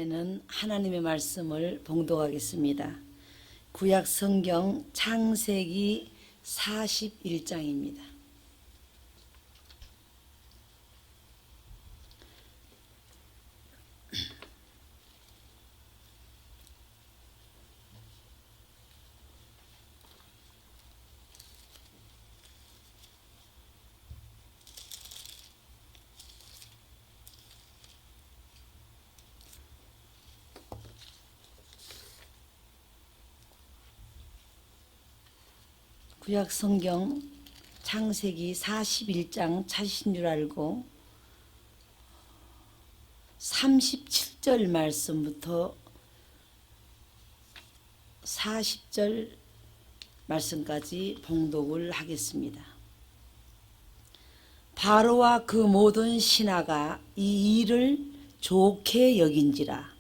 이제는 하나님의 말씀을 봉독하겠습니다. 구약 성경 창세기 41장입니다. 구약 성경 창세기 41장 찾으신 줄 알고 37절 말씀부터 40절 말씀까지 봉독을 하겠습니다. 바로와 그 모든 신하가 이 일을 좋게 여긴지라.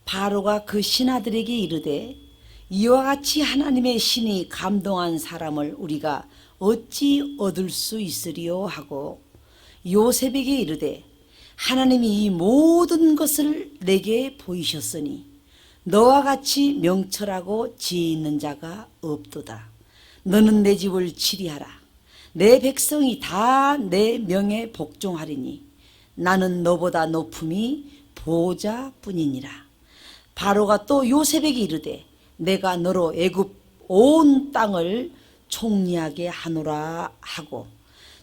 바로가 그 신하들에게 이르되 이와 같이 하나님의 신이 감동한 사람을 우리가 어찌 얻을 수 있으리요 하고 요셉에게 이르되 하나님이 이 모든 것을 내게 보이셨으니 너와 같이 명철하고 지혜 있는 자가 없도다. 너는 내 집을 치리하라. 내 백성이 다 내 명에 복종하리니 나는 너보다 높음이 보좌뿐이니라. 바로가 또 요셉에게 이르되 내가 너로 애굽 온 땅을 총리하게 하노라 하고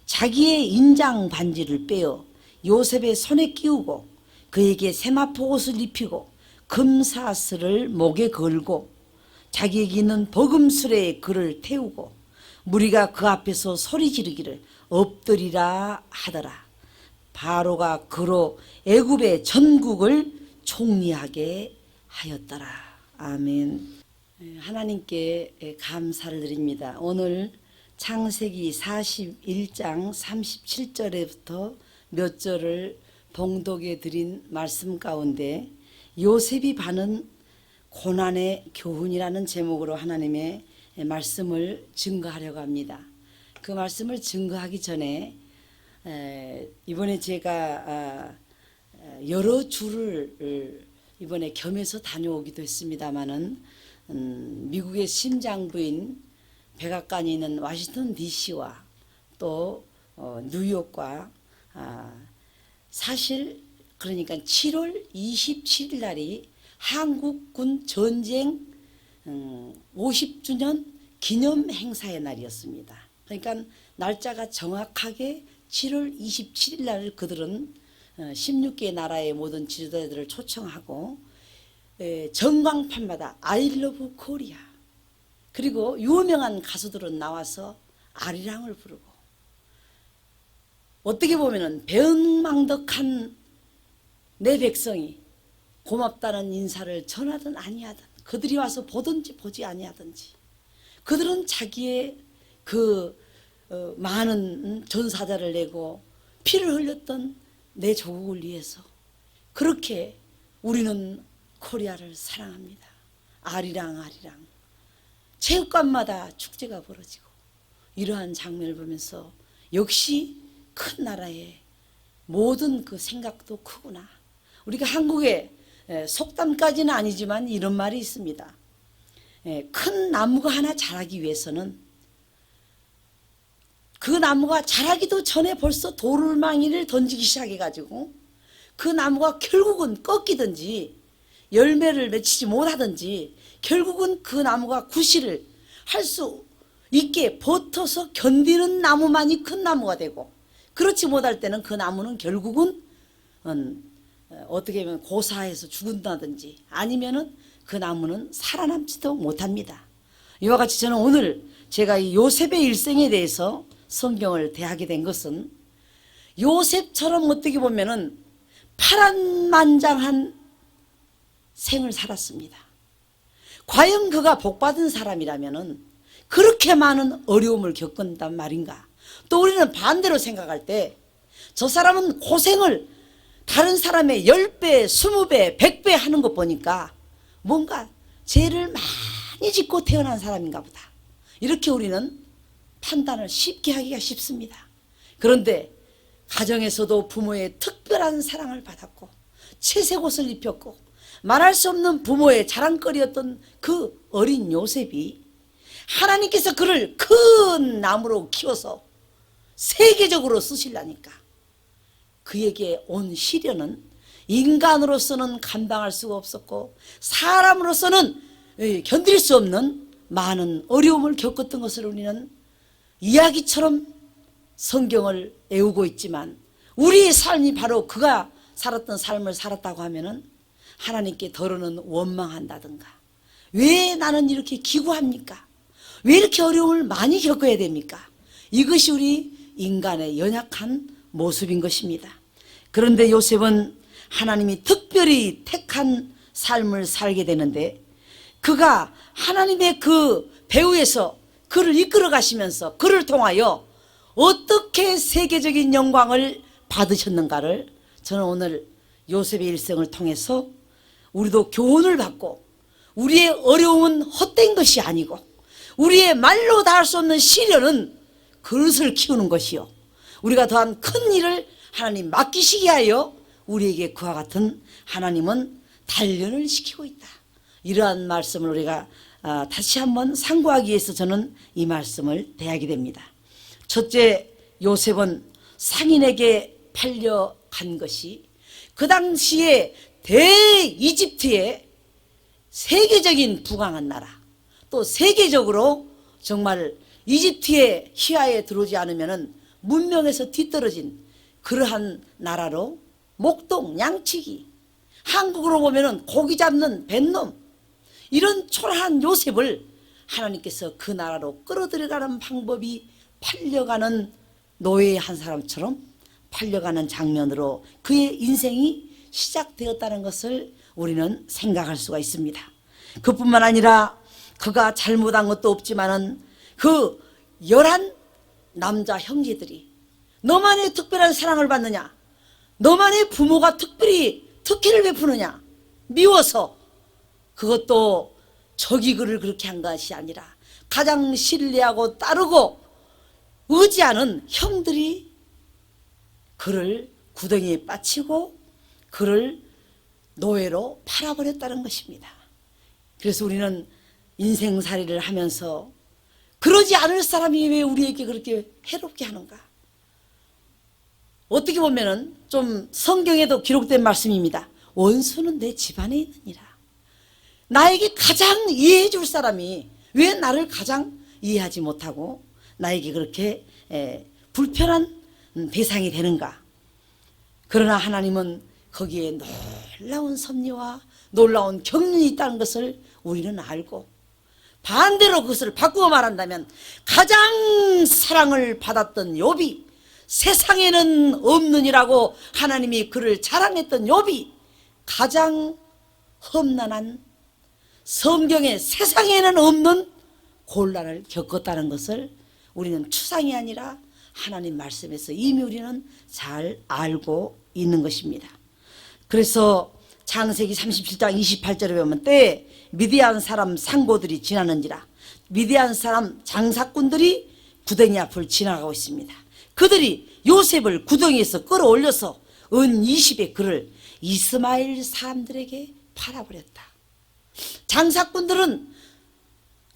자기의 인장 반지를 빼어 요셉의 손에 끼우고 그에게 세마포 옷을 입히고 금사슬을 목에 걸고 자기에게 있는 버금술에 그를 태우고 무리가 그 앞에서 소리 지르기를 엎드리라 하더라. 바로가 그로 애굽의 전국을 총리하게 하였더라. 아멘. 하나님께 감사를 드립니다. 오늘 창세기 41장 37절에부터 몇 절을 봉독해 드린 말씀 가운데 요셉이 받은 고난의 교훈이라는 제목으로 하나님의 말씀을 증거하려고 합니다. 그 말씀을 증거하기 전에 이번에 제가 여러 주를 이번에 겸해서 다녀오기도 했습니다마는 미국의 심장부인 백악관이 있는 워싱턴 DC와 또 뉴욕과 사실 그러니까 7월 27일 날이 한국군 전쟁 50주년 기념 행사의 날이었습니다. 그러니까 날짜가 정확하게 7월 27일 날 그들은 16개 나라의 모든 지도자들을 초청하고 전광판마다 I love Korea 그리고 유명한 가수들은 나와서 아리랑을 부르고 어떻게 보면은 배은망덕한 내 백성이 고맙다는 인사를 전하든 아니하든 그들이 와서 보든지 보지 아니하든지 그들은 자기의 그 많은 전사자를 내고 피를 흘렸던 내 조국을 위해서 그렇게 우리는 코리아를 사랑합니다. 아리랑 아리랑 체육관마다 축제가 벌어지고 이러한 장면을 보면서 역시 큰 나라의 모든 그 생각도 크구나. 우리가 한국에 속담까지는 아니지만 이런 말이 있습니다. 큰 나무가 하나 자라기 위해서는 그 나무가 자라기도 전에 벌써 돌망이를 던지기 시작해가지고 그 나무가 결국은 꺾이든지 열매를 맺히지 못하든지 결국은 그 나무가 구실을 할 수 있게 버텨서 견디는 나무만이 큰 나무가 되고 그렇지 못할 때는 그 나무는 결국은 어떻게 보면 고사해서 죽는다든지 아니면은 그 나무는 살아남지도 못합니다. 이와 같이 저는 오늘 제가 이 요셉의 일생에 대해서 성경을 대하게 된 것은 요셉처럼 어떻게 보면은 파란만장한 생을 살았습니다. 과연 그가 복받은 사람이라면은 그렇게 많은 어려움을 겪은단 말인가? 또 우리는 반대로 생각할 때 저 사람은 고생을 다른 사람의 10배, 20배, 100배 하는 것 보니까 뭔가 죄를 많이 짓고 태어난 사람인가 보다. 이렇게 우리는 판단을 쉽게 하기가 쉽습니다. 그런데 가정에서도 부모의 특별한 사랑을 받았고 채색 옷을 입혔고 말할 수 없는 부모의 자랑거리였던 그 어린 요셉이 하나님께서 그를 큰 나무로 키워서 세계적으로 쓰시려니까 그에게 온 시련은 인간으로서는 감당할 수가 없었고 사람으로서는 견딜 수 없는 많은 어려움을 겪었던 것을 우리는 이야기처럼 성경을 애우고 있지만 우리의 삶이 바로 그가 살았던 삶을 살았다고 하면은 하나님께 더러는 원망한다든가 왜 나는 이렇게 기구합니까? 왜 이렇게 어려움을 많이 겪어야 됩니까? 이것이 우리 인간의 연약한 모습인 것입니다. 그런데 요셉은 하나님이 특별히 택한 삶을 살게 되는데 그가 하나님의 그 배후에서 그를 이끌어 가시면서 그를 통하여 어떻게 세계적인 영광을 받으셨는가를 저는 오늘 요셉의 일생을 통해서 우리도 교훈을 받고 우리의 어려움은 헛된 것이 아니고 우리의 말로 다 할 수 없는 시련은 그릇을 키우는 것이요 우리가 더한 큰 일을 하나님 맡기시게 하여 우리에게 그와 같은 하나님은 단련을 시키고 있다. 이러한 말씀을 우리가 다시 한번 상고하기 위해서 저는 이 말씀을 대하게 됩니다. 첫째, 요셉은 상인에게 팔려간 것이 그 당시에 대이집트의 세계적인 부강한 나라 또 세계적으로 정말 이집트의 희화에 들어오지 않으면 문명에서 뒤떨어진 그러한 나라로 목동, 양치기 한국으로 보면 고기 잡는 뱃놈 이런 초라한 요셉을 하나님께서 그 나라로 끌어들여가는 방법이 팔려가는 노예 한 사람처럼 팔려가는 장면으로 그의 인생이 시작되었다는 것을 우리는 생각할 수가 있습니다. 그뿐만 아니라 그가 잘못한 것도 없지만은 그 11 남자 형제들이 너만의 특별한 사랑을 받느냐 너만의 부모가 특별히 특혜를 베푸느냐 미워서 그것도 적이 그를 그렇게 한 것이 아니라 가장 신뢰하고 따르고 의지하는 형들이 그를 구덩이에 빠치고 그를 노예로 팔아버렸다는 것입니다. 그래서 우리는 인생살이를 하면서 그러지 않을 사람이 왜 우리에게 그렇게 해롭게 하는가? 어떻게 보면은 좀 성경에도 기록된 말씀입니다. 원수는 내 집안에 있느니라. 나에게 가장 이해해 줄 사람이 왜 나를 가장 이해하지 못하고 나에게 그렇게 불편한 대상이 되는가? 그러나 하나님은 거기에 놀라운 섭리와 놀라운 경륜이 있다는 것을 우리는 알고 반대로 그것을 바꾸어 말한다면 가장 사랑을 받았던 욥이 세상에는 없느니라고 하나님이 그를 자랑했던 욥이 가장 험난한 성경에 세상에는 없는 곤란을 겪었다는 것을 우리는 추상이 아니라 하나님 말씀에서 이미 우리는 잘 알고 있는 것입니다. 그래서 창세기 37장 28절에 보면 때 미디안 사람 상고들이 지나는지라 미디안 사람 장사꾼들이 구덩이 앞을 지나가고 있습니다. 그들이 요셉을 구덩이에서 끌어올려서 은 20의 그를 이스마엘 사람들에게 팔아버렸다. 장사꾼들은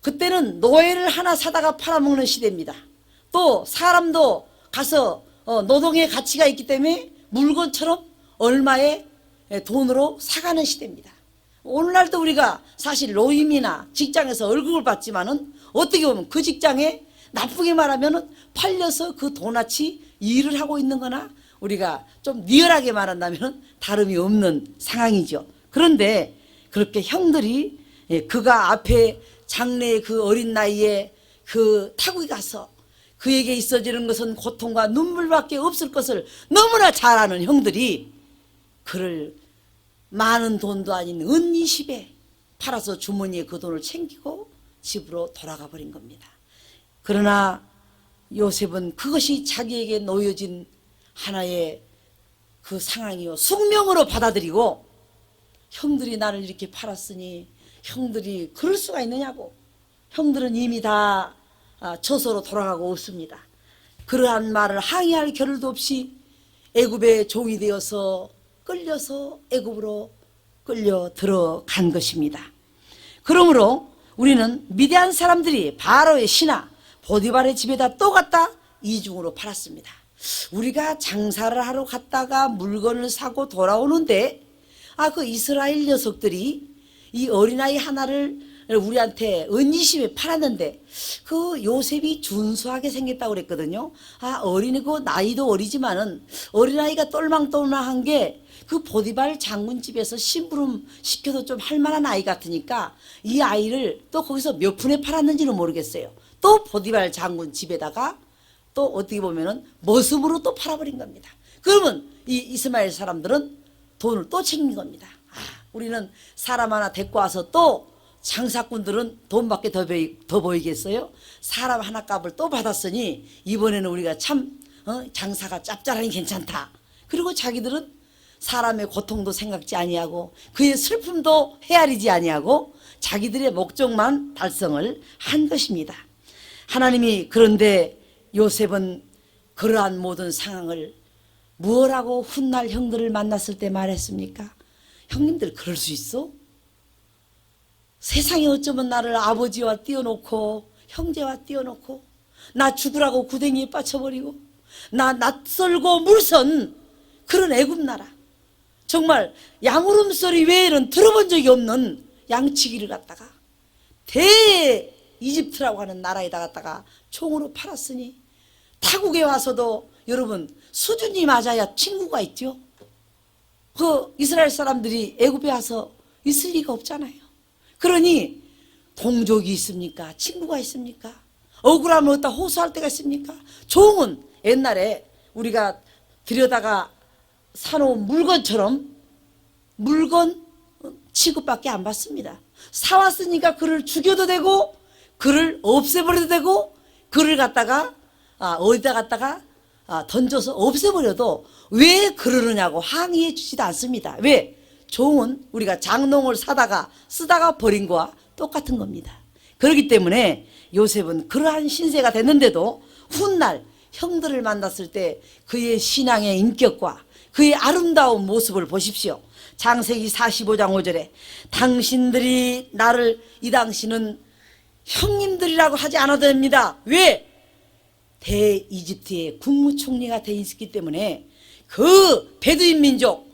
그때는 노예를 하나 사다가 팔아먹는 시대입니다. 또 사람도 가서 노동의 가치가 있기 때문에 물건처럼 얼마의 돈으로 사가는 시대입니다. 오늘날도 우리가 사실 노임이나 직장에서 월급을 받지만은 어떻게 보면 그 직장에 나쁘게 말하면은 팔려서 그 돈아치 일을 하고 있는 거나 우리가 좀 리얼하게 말한다면 다름이 없는 상황이죠. 그런데 그렇게 형들이 그가 앞에 장래의 그 어린 나이에 그 타국에 가서 그에게 있어지는 것은 고통과 눈물밖에 없을 것을 너무나 잘 아는 형들이 그를 많은 돈도 아닌 은 20에 팔아서 주머니에 그 돈을 챙기고 집으로 돌아가 버린 겁니다. 그러나 요셉은 그것이 자기에게 놓여진 하나의 그 상황이요 숙명으로 받아들이고 형들이 나를 이렇게 팔았으니 형들이 그럴 수가 있느냐고 형들은 이미 다 저소로 돌아가고 없습니다. 그러한 말을 항의할 겨를도 없이 애굽의 종이 되어서 끌려서 애굽으로 끌려 들어간 것입니다. 그러므로 우리는 미디안 사람들이 바로의 신하 보디발의 집에다 또 갔다 이중으로 팔았습니다. 우리가 장사를 하러 갔다가 물건을 사고 돌아오는데 그 이스라엘 녀석들이 이 어린아이 하나를 우리한테 은이심에 팔았는데 그 요셉이 준수하게 생겼다고 그랬거든요. 어린이고 나이도 어리지만은 어린아이가 똘망똘망한 게 그 보디발 장군 집에서 심부름 시켜도 좀 할만한 아이 같으니까 이 아이를 또 거기서 몇 푼에 팔았는지는 모르겠어요. 또 보디발 장군 집에다가 또 어떻게 보면은 머슴으로 또 팔아버린 겁니다. 그러면 이 이스마엘 사람들은 돈을 또 챙긴 겁니다. 우리는 사람 하나 데리고 와서 또 장사꾼들은 돈밖에 더 보이겠어요? 사람 하나 값을 또 받았으니 이번에는 우리가 참 장사가 짭짤하니 괜찮다. 그리고 자기들은 사람의 고통도 생각지 아니하고 그의 슬픔도 헤아리지 아니하고 자기들의 목적만 달성을 한 것입니다. 하나님이 그런데 요셉은 그러한 모든 상황을 무엇라고 훗날 형들을 만났을 때 말했습니까? 형님들 그럴 수 있어? 세상에 어쩌면 나를 아버지와 띄워놓고 형제와 띄워놓고 나 죽으라고 구덩이에 빠쳐버리고 나 낯설고 물선 그런 애굽 나라, 정말 양울음소리 외에는 들어본 적이 없는 양치기를 갖다가 대 이집트라고 하는 나라에다 갖다가 총으로 팔았으니 타국에 와서도 여러분 수준이 맞아야 친구가 있죠. 그 이스라엘 사람들이 애굽에 와서 있을 리가 없잖아요. 그러니 동족이 있습니까? 친구가 있습니까? 억울하면 어디다 호소할 때가 있습니까? 종은 옛날에 우리가 들여다가 사놓은 물건처럼 물건 취급밖에 안 받습니다. 사왔으니까 그를 죽여도 되고 그를 없애버려도 되고 그를 갖다가 어디다 갖다가 던져서 없애버려도 왜 그러느냐고 항의해 주지도 않습니다. 왜? 종은 우리가 장농을 사다가 쓰다가 버린 거와 똑같은 겁니다. 그렇기 때문에 요셉은 그러한 신세가 됐는데도 훗날 형들을 만났을 때 그의 신앙의 인격과 그의 아름다운 모습을 보십시오. 창세기 45장 5절에 당신들이 나를, 이 당시는 형님들이라고 하지 않아도 됩니다. 왜? 대이집트의 국무총리가 돼 있기 때문에 그 베두인 민족,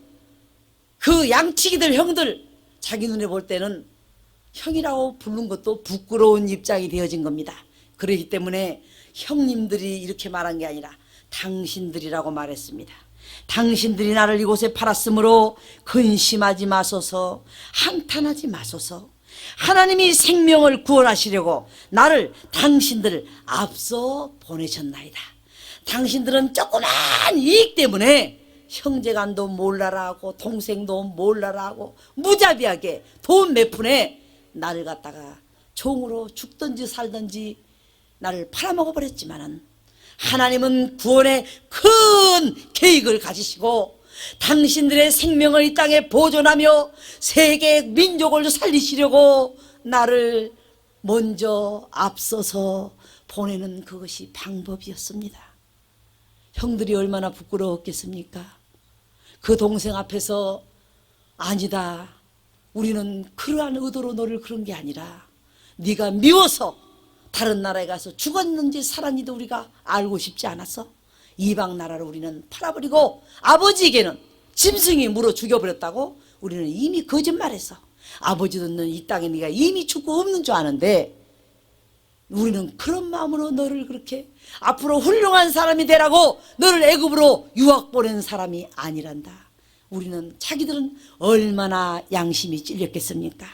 그 양치기들 형들, 자기 눈에 볼 때는 형이라고 부른 것도 부끄러운 입장이 되어진 겁니다. 그렇기 때문에 형님들이 이렇게 말한 게 아니라 당신들이라고 말했습니다. 당신들이 나를 이곳에 팔았으므로 근심하지 마소서, 한탄하지 마소서. 하나님이 생명을 구원하시려고 나를 당신들 앞서 보내셨나이다. 당신들은 조그만 이익 때문에 형제간도 몰라라 하고 동생도 몰라라 하고 무자비하게 돈 몇 푼에 나를 갖다가 종으로 죽든지 살든지 나를 팔아먹어 버렸지만은 하나님은 구원의 큰 계획을 가지시고 당신들의 생명을 이 땅에 보존하며 세계 민족을 살리시려고 나를 먼저 앞서서 보내는 그것이 방법이었습니다. 형들이 얼마나 부끄러웠겠습니까? 그 동생 앞에서 아니다, 우리는 그러한 의도로 너를 그런 게 아니라 네가 미워서 다른 나라에 가서 죽었는지 살았는지도 우리가 알고 싶지 않았어. 이방 나라로 우리는 팔아버리고 아버지에게는 짐승이 물어 죽여버렸다고 우리는 이미 거짓말했어. 아버지도 너는 이 땅에 네가 이미 죽고 없는 줄 아는데 우리는 그런 마음으로 너를 그렇게 앞으로 훌륭한 사람이 되라고 너를 애굽으로 유학 보낸 사람이 아니란다. 우리는 자기들은 얼마나 양심이 찔렸겠습니까?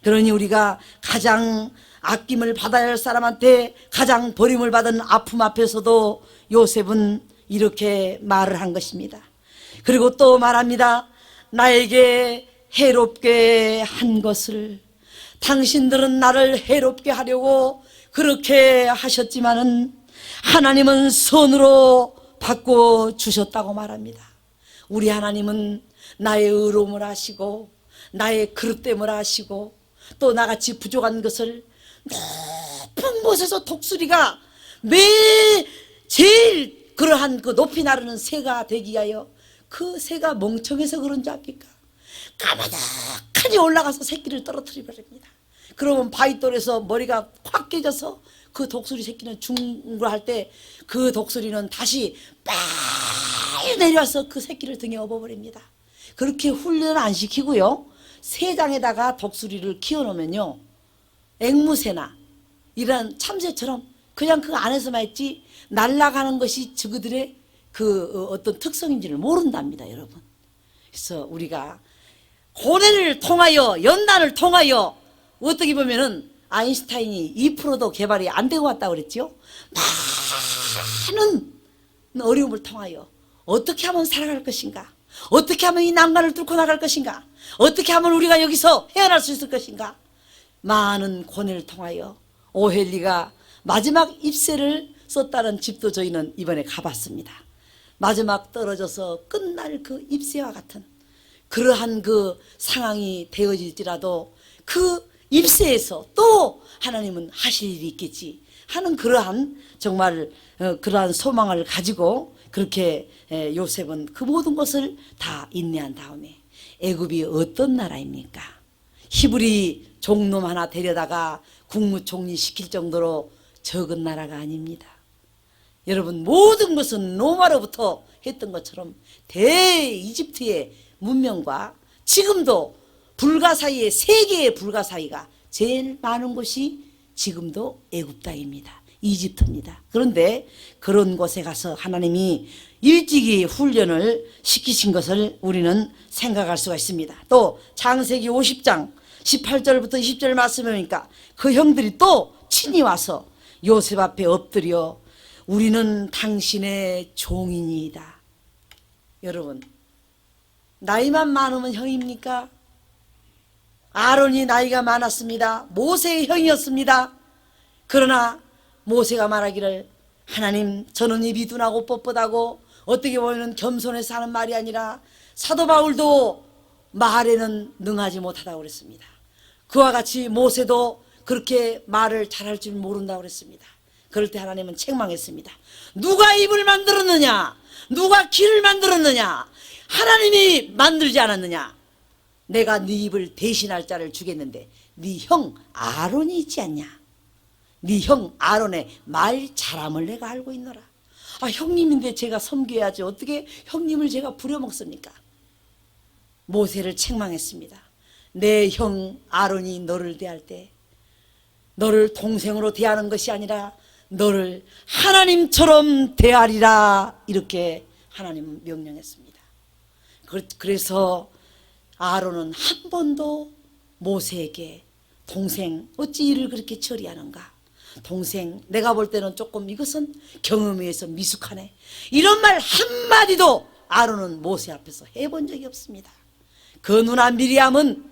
그러니 우리가 가장 아낌을 받아야 할 사람한테 가장 버림을 받은 아픔 앞에서도 요셉은 이렇게 말을 한 것입니다. 그리고 또 말합니다. 나에게 해롭게 한 것을, 당신들은 나를 해롭게 하려고 그렇게 하셨지만은 하나님은 선으로 바꿔주셨다고 말합니다. 우리 하나님은 나의 의로움을 아시고 나의 그릇됨을 아시고 또 나같이 부족한 것을 높은 곳에서 독수리가 제일 그러한 그 높이 나르는 새가 되기 위하여 그 새가 멍청해서 그런 줄 압니까? 까마득하니 올라가서 새끼를 떨어뜨려 버립니다. 그러면 바위돌에서 머리가 확 깨져서 그 독수리 새끼는 중구할 때 그 독수리는 다시 빨리 내려와서 그 새끼를 등에 업어버립니다. 그렇게 훈련을 안 시키고요, 새장에다가 독수리를 키워놓으면요, 앵무새나 이런 참새처럼 그냥 그 안에서만 있지 날아가는 것이 저그들의 그 어떤 특성인지를 모른답니다, 여러분. 그래서 우리가 고뇌를 통하여, 연단을 통하여, 어떻게 보면은 아인슈타인이 2%도 개발이 안 되고 왔다고 그랬죠. 많은 어려움을 통하여 어떻게 하면 살아갈 것인가, 어떻게 하면 이 난간을 뚫고 나갈 것인가, 어떻게 하면 우리가 여기서 헤어날 수 있을 것인가, 많은 고뇌를 통하여 오헬리가 마지막 잎새를 썼다는 집도 저희는 이번에 가봤습니다. 마지막 떨어져서 끝날 그 잎새와 같은 그러한 그 상황이 되어질지라도 그 잎새에서 또 하나님은 하실 일이 있겠지 하는 그러한 정말 그러한 소망을 가지고 그렇게 요셉은 그 모든 것을 다 인내한 다음에, 애굽이 어떤 나라입니까? 히브리 종놈 하나 데려다가 국무총리 시킬 정도로 적은 나라가 아닙니다. 여러분, 모든 것은 로마로부터 했던 것처럼 대이집트의 문명과 지금도 불가사의의, 세계의 불가사의가 제일 많은 곳이 지금도 애굽 땅입니다. 이집트입니다. 그런데 그런 곳에 가서 하나님이 일찍이 훈련을 시키신 것을 우리는 생각할 수가 있습니다. 또 창세기 50장 18절부터 20절 말씀을 보니까 그 형들이 또 친히 와서 요셉 앞에 엎드려 우리는 당신의 종이니이다. 여러분, 나이만 많으면 형입니까? 아론이 나이가 많았습니다. 모세의 형이었습니다. 그러나 모세가 말하기를, 하나님, 저는 입이 둔하고 뻣뻣하고 어떻게 보면 겸손해서 하는 말이 아니라 사도 바울도 말에는 능하지 못하다고 그랬습니다. 그와 같이 모세도 그렇게 말을 잘할 줄 모른다고 그랬습니다. 그럴 때 하나님은 책망했습니다. 누가 입을 만들었느냐? 누가 귀를 만들었느냐? 하나님이 만들지 않았느냐? 내가 네 입을 대신할 자를 주겠는데 네 형 아론이 있지 않냐? 네 형 아론의 말 잘함을 내가 알고 있노라. 아, 형님인데 제가 섬겨야지 어떻게 형님을 제가 부려먹습니까? 모세를 책망했습니다. 내 형 아론이 너를 대할 때 너를 동생으로 대하는 것이 아니라 너를 하나님처럼 대하리라, 이렇게 하나님은 명령했습니다. 그래서 아론은 한 번도 모세에게 동생 어찌 일을 그렇게 처리하는가, 동생 내가 볼 때는 조금 이것은 경험에 의해서 미숙하네, 이런 말 한마디도 아론은 모세 앞에서 해본 적이 없습니다. 그 누나 미리암은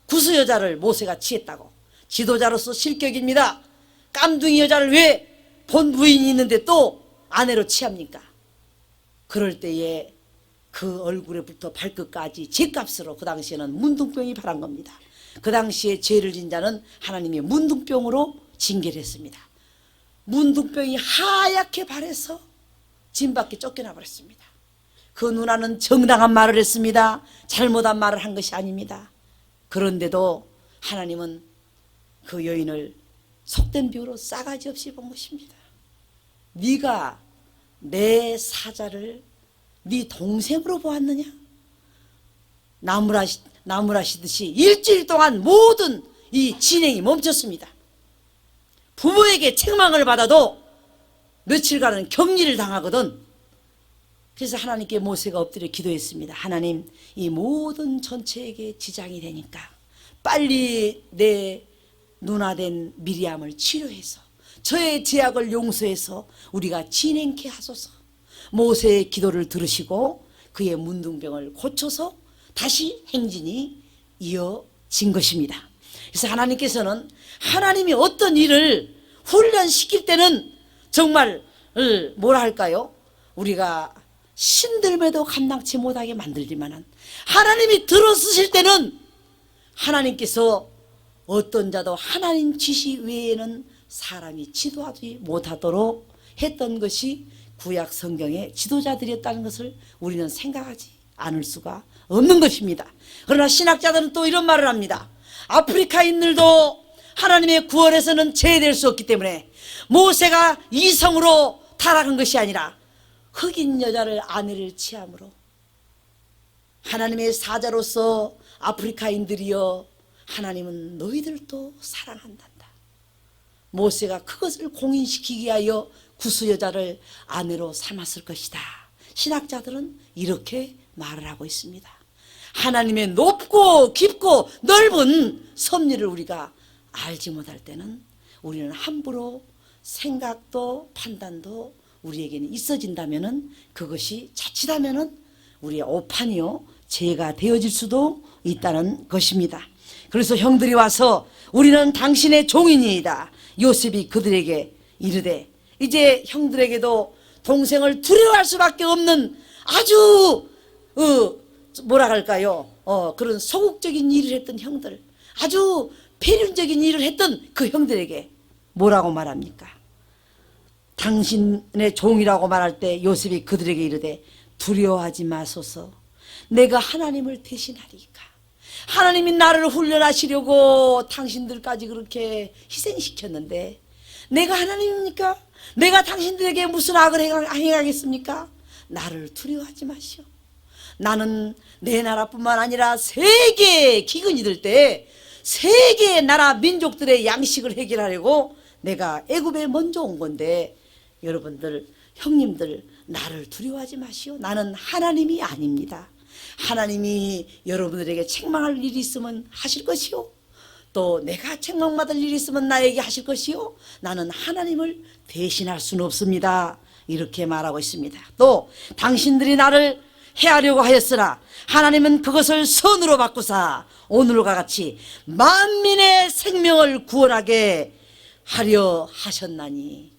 구스 여자를 모세가 취했다고 지도자로서 실격입니다. 깜둥이 여자를 왜 본 부인이 있는데 또 아내로 취합니까? 그럴 때에 그 얼굴에부터 발끝까지 죗값으로 그 당시에는 문둥병이 발한 겁니다. 그 당시에 죄를 진 자는 하나님이 문둥병으로 징계를 했습니다. 문둥병이 하얗게 발해서 진 밖에 쫓겨나 버렸습니다. 그 누나는 정당한 말을 했습니다. 잘못한 말을 한 것이 아닙니다. 그런데도 하나님은 그 여인을 속된 비유로 싸가지 없이 본 것입니다. 네가 내 사자를 네 동생으로 보았느냐? 나무라시듯이 일주일 동안 모든 이 진행이 멈췄습니다. 부모에게 책망을 받아도 며칠간은 격리를 당하거든. 그래서 하나님께 모세가 엎드려 기도했습니다. 하나님, 이 모든 전체에게 지장이 되니까 빨리 내 누나 된 미리암을 치료해서 저의 죄악을 용서해서 우리가 진행케 하소서. 모세의 기도를 들으시고 그의 문둥병을 고쳐서 다시 행진이 이어진 것입니다. 그래서 하나님께서는 하나님이 어떤 일을 훈련시킬 때는 정말 뭐라 할까요? 우리가 신들매도 감당치 못하게 만들지만은 하나님이 들어쓰실 때는 하나님께서 어떤 자도 하나님 지시 외에는 사람이 지도하지 못하도록 했던 것이 구약 성경의 지도자들이었다는 것을 우리는 생각하지 않을 수가 없는 것입니다. 그러나 신학자들은 또 이런 말을 합니다. 아프리카인들도 하나님의 구원에서는 제외될 수 없기 때문에 모세가 이성으로 타락한 것이 아니라 흑인 여자를 아내를 취함으로 하나님의 사자로서 아프리카인들이여 하나님은 너희들도 사랑한단다. 모세가 그것을 공인시키기 위하여 구스 여자를 아내로 삼았을 것이다. 신학자들은 이렇게 말을 하고 있습니다. 하나님의 높고 깊고 넓은 섭리를 우리가 알지 못할 때는 우리는 함부로 생각도 판단도 우리에게는 있어진다면은 그것이 자칫하면은 우리의 오판이요 죄가 되어질 수도 있다는 것입니다. 그래서 형들이 와서 우리는 당신의 종이니이다. 요셉이 그들에게 이르되, 이제 형들에게도 동생을 두려워할 수밖에 없는 아주 뭐라 할까요? 그런 소극적인 일을 했던 형들, 아주 폐륜적인 일을 했던 그 형들에게 뭐라고 말합니까? 당신의 종이라고 말할 때 요셉이 그들에게 이르되 두려워하지 마소서, 내가 하나님을 대신하리까. 하나님이 나를 훈련하시려고 당신들까지 그렇게 희생시켰는데 내가 하나님입니까? 내가 당신들에게 무슨 악을 행하겠습니까? 나를 두려워하지 마시오. 나는 내 나라뿐만 아니라 세계 기근이 들 때 세계의 나라 민족들의 양식을 해결하려고 내가 애굽에 먼저 온 건데, 여러분들 형님들 나를 두려워하지 마시오. 나는 하나님이 아닙니다. 하나님이 여러분들에게 책망할 일이 있으면 하실 것이요, 또 내가 책망받을 일이 있으면 나에게 하실 것이요, 나는 하나님을 대신할 수는 없습니다. 이렇게 말하고 있습니다. 또 당신들이 나를 해하려고 하였으나 하나님은 그것을 선으로 바꾸사 오늘과 같이 만민의 생명을 구원하게 하려 하셨나니,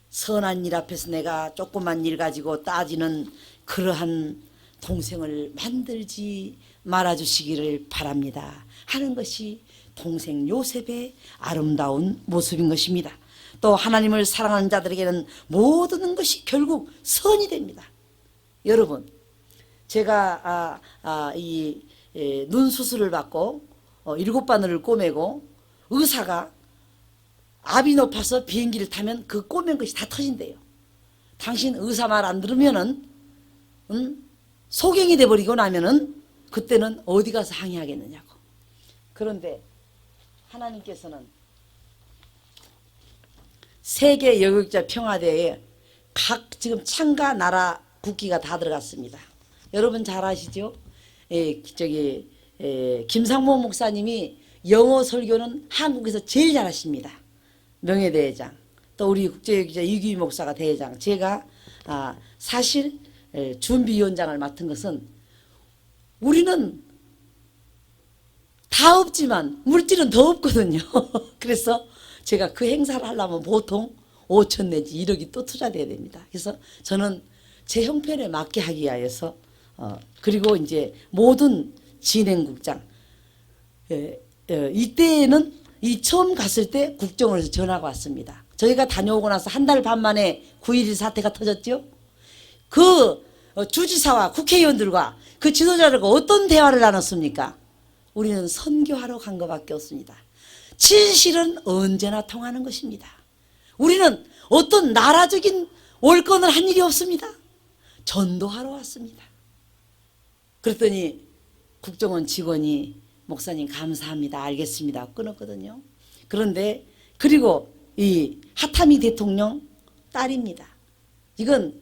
선한 일 앞에서 내가 조그만 일 가지고 따지는 그러한 동생을 만들지 말아주시기를 바랍니다 하는 것이 동생 요셉의 아름다운 모습인 것입니다. 또 하나님을 사랑하는 자들에게는 모든 것이 결국 선이 됩니다. 여러분, 제가 눈 수술을 받고 7바늘을 꼬매고 의사가 압이 높아서 비행기를 타면 그 꼬맨 것이 다 터진대요. 당신 의사 말 안 들으면은 소경이 돼버리고 나면은 그때는 어디 가서 항의하겠느냐고. 그런데 하나님께서는 세계 여객자 평화대회에 각 지금 참가 나라 국기가 다 들어갔습니다. 여러분 잘 아시죠? 김상모 목사님이 영어 설교는 한국에서 제일 잘하십니다. 명예대회장. 또 우리 국제여기자 이규희 목사가 대회장. 제가 사실 준비위원장을 맡은 것은, 우리는 다 없지만 물질은 더 없거든요. 그래서 제가 그 행사를 하려면 보통 5천 내지 1억이 또 투자돼야 됩니다. 그래서 저는 제 형편에 맞게 하기 위하여서 그리고 이제 모든 진행국장, 이때에는 처음 갔을 때 국정원에서 전화가 왔습니다. 저희가 다녀오고 나서 한 달 반 만에 9.11 사태가 터졌죠. 그 주지사와 국회의원들과 그 지도자들과 어떤 대화를 나눴습니까? 우리는 선교하러 간 것밖에 없습니다. 진실은 언제나 통하는 것입니다. 우리는 어떤 나라적인 월권을 한 일이 없습니다. 전도하러 왔습니다. 그랬더니 국정원 직원이 목사님 감사합니다, 알겠습니다, 끊었거든요. 그런데 그리고 이 하타미 대통령 딸입니다. 이건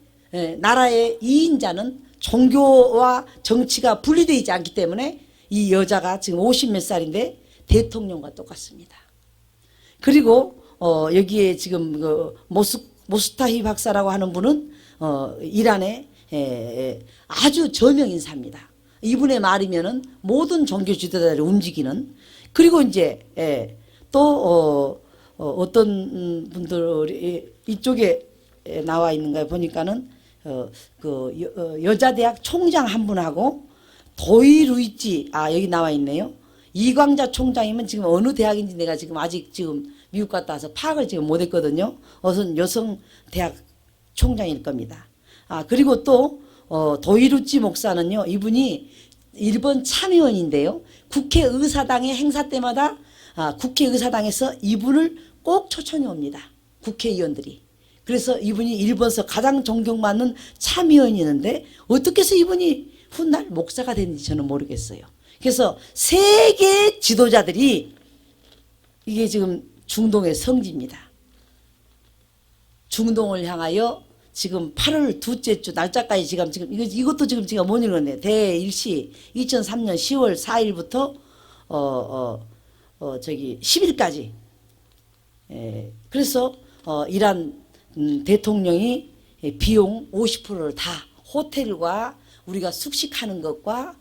나라의 2인자는 종교와 정치가 분리되어 있지 않기 때문에 이 여자가 지금 50몇 살인데 대통령과 똑같습니다. 그리고 여기에 지금 그 모스타히 박사라고 하는 분은 이란의 아주 저명 인사입니다. 이분의 말이면은 모든 종교 지도자들이 움직이는. 그리고 이제 또 어떤 분들이 이쪽에 나와 있는가 보니까는 그 여자대학 총장 한 분하고 도이루이치, 여기 나와 있네요. 이광자 총장이면 지금 어느 대학인지 내가 지금 아직 지금 미국 갔다 와서 파악을 지금 못했거든요. 우선 여성 대학 총장일 겁니다. 그리고 또 도이루치 목사는요, 이분이 일본 참의원인데요, 국회의사당의 행사 때마다 국회의사당에서 이분을 꼭 초청해 옵니다. 국회의원들이. 그래서 이분이 일본에서 가장 존경받는 참의원이었는데 어떻게 해서 이분이 훗날 목사가 됐는지 저는 모르겠어요. 그래서 세계 지도자들이, 이게 지금 중동의 성지입니다. 중동을 향하여 지금 8월 둘째 주 날짜까지 지금 이것도 지금 제가 못 읽었네. 대일시 2003년 10월 4일부터 10일까지. 그래서 이란 대통령이 비용 50%를 다 호텔과 우리가 숙식하는 것과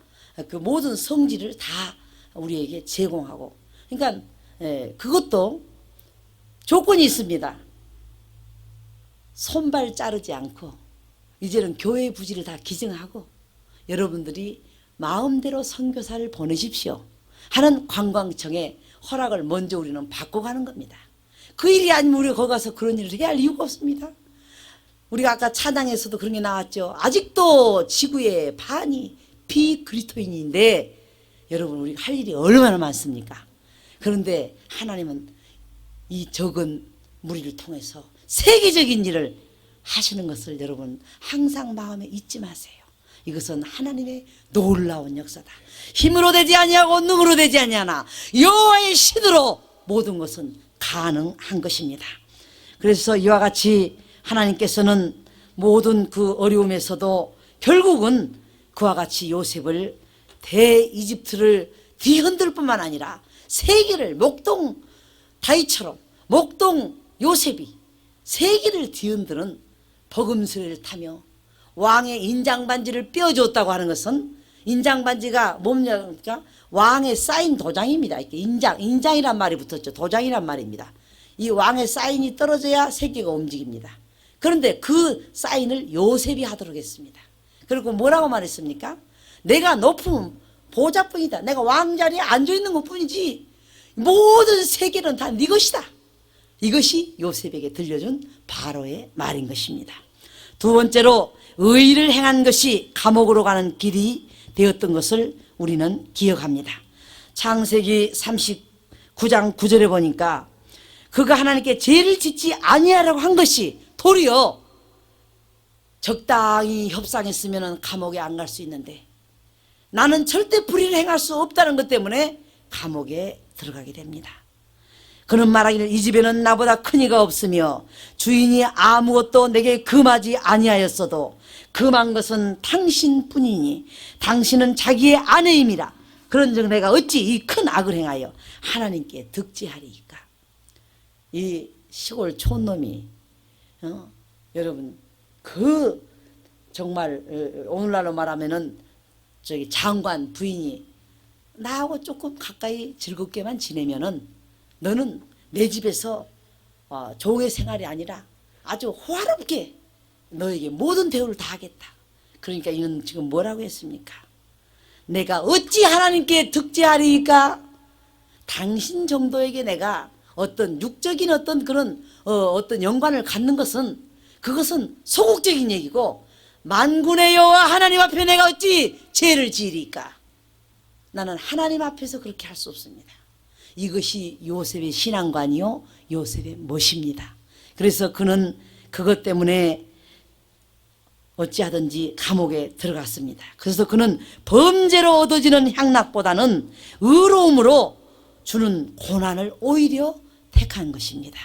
그 모든 성지를 다 우리에게 제공하고, 그러니까 그것도 조건이 있습니다. 손발 자르지 않고 이제는 교회 부지를 다 기증하고 여러분들이 마음대로 선교사를 보내십시오 하는 관광청의 허락을 먼저 우리는 받고 가는 겁니다. 그 일이 아니면 우리가 거기 가서 그런 일을 해야 할 이유가 없습니다. 우리가 아까 찬양에서도 그런 게 나왔죠. 아직도 지구의 반이 비그리스도인인데 여러분, 우리가 할 일이 얼마나 많습니까? 그런데 하나님은 이 적은 무리를 통해서 세계적인 일을 하시는 것을 여러분 항상 마음에 잊지 마세요. 이것은 하나님의 놀라운 역사다. 힘으로 되지 아니하고 능으로 되지 아니하나 여호와의 신으로 모든 것은 가능한 것입니다. 그래서 이와 같이 하나님께서는 모든 그 어려움에서도 결국은 그와 같이 요셉을 대이집트를 뒤흔들 뿐만 아니라 세계를, 목동 다윗처럼 목동 요셉이 세계를 뒤흔드는 버금스레를 타며 왕의 인장반지를 떼어줬다고 하는 것은, 인장반지가 뭡니까? 왕의 사인 도장입니다. 이렇게 인장이란 말이 붙었죠. 도장이란 말입니다. 이 왕의 사인이 떨어져야 세계가 움직입니다. 그런데 그 사인을 요셉이 하도록 했습니다. 그리고 뭐라고 말했습니까? 내가 높은 보좌뿐이다. 내가 왕자리에 앉아있는 것뿐이지 모든 세계는 다 네 것이다. 이것이 요셉에게 들려준 바로의 말인 것입니다. 두 번째로 의를 행한 것이 감옥으로 가는 길이 되었던 것을 우리는 기억합니다. 창세기 39장 9절에 보니까 그가 하나님께 죄를 짓지 아니하라고 한 것이 도리어 적당히 협상했으면 감옥에 안 갈 수 있는데 나는 절대 불의를 행할 수 없다는 것 때문에 감옥에 들어가게 됩니다. 그는 말하기를 이 집에는 나보다 큰 이가 없으며 주인이 아무것도 내게 금하지 아니하였어도 금한 것은 당신뿐이니 당신은 자기의 아내임이라. 그런즉 내가 어찌 이 큰 악을 행하여 하나님께 득지하리이까. 이 시골 촌놈이 여러분 그 정말 오늘날로 말하면은 저기 장관 부인이 나하고 조금 가까이 즐겁게만 지내면은 너는 내 집에서 종의 생활이 아니라 아주 호화롭게 너에게 모든 대우를 다 하겠다. 그러니까 이는 지금 뭐라고 했습니까? 내가 어찌 하나님께 득제하리까? 당신 정도에게 내가 어떤 육적인 어떤 그런 어떤 연관을 갖는 것은 그것은 소극적인 얘기고 만군의 여호와 하나님 앞에 내가 어찌 죄를 지으리까? 나는 하나님 앞에서 그렇게 할 수 없습니다. 이것이 요셉의 신앙관이요 요셉의 멋입니다. 그래서 그는 그것 때문에 어찌하든지 감옥에 들어갔습니다. 그래서 그는 범죄로 얻어지는 향락보다는 의로움으로 주는 고난을 오히려 택한 것입니다.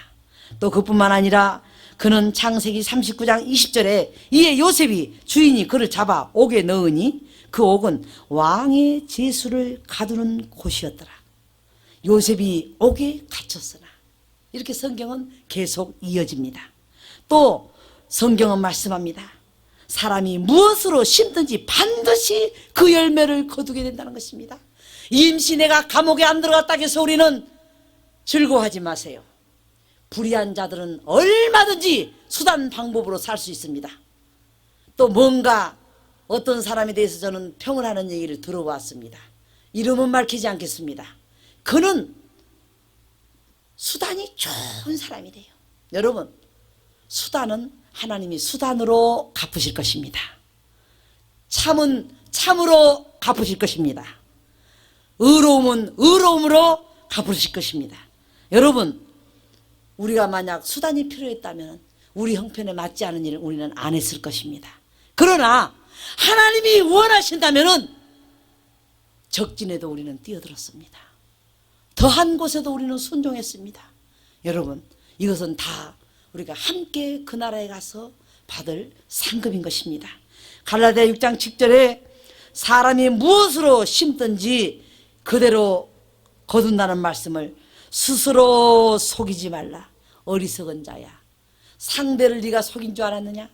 또 그뿐만 아니라 그는 창세기 39장 20절에 이에 요셉이 주인이 그를 잡아 옥에 넣으니 그 옥은 왕의 제수를 가두는 곳이었더라. 요셉이 옥에 갇혔으나, 이렇게 성경은 계속 이어집니다. 또 성경은 말씀합니다. 사람이 무엇으로 심든지 반드시 그 열매를 거두게 된다는 것입니다. 임시 내가 감옥에 안 들어갔다고 해서 우리는 즐거워하지 마세요. 불의한 자들은 얼마든지 수단 방법으로 살 수 있습니다. 또 뭔가 어떤 사람에 대해서 저는 평을 하는 얘기를 들어왔습니다. 이름은 밝히지 않겠습니다. 그는 수단이 좋은 사람이래요. 여러분, 수단은 하나님이 수단으로 갚으실 것입니다. 참은 참으로 갚으실 것입니다. 의로움은 의로움으로 갚으실 것입니다. 여러분, 우리가 만약 수단이 필요했다면 우리 형편에 맞지 않은 일을 우리는 안 했을 것입니다. 그러나 하나님이 원하신다면 적진에도 우리는 뛰어들었습니다. 더한 곳에도 우리는 순종했습니다. 여러분, 이것은 다 우리가 함께 그 나라에 가서 받을 상급인 것입니다. 갈라디아 6장 10절에 사람이 무엇으로 심든지 그대로 거둔다는 말씀을 스스로 속이지 말라. 어리석은 자야. 상대를 네가 속인 줄 알았느냐?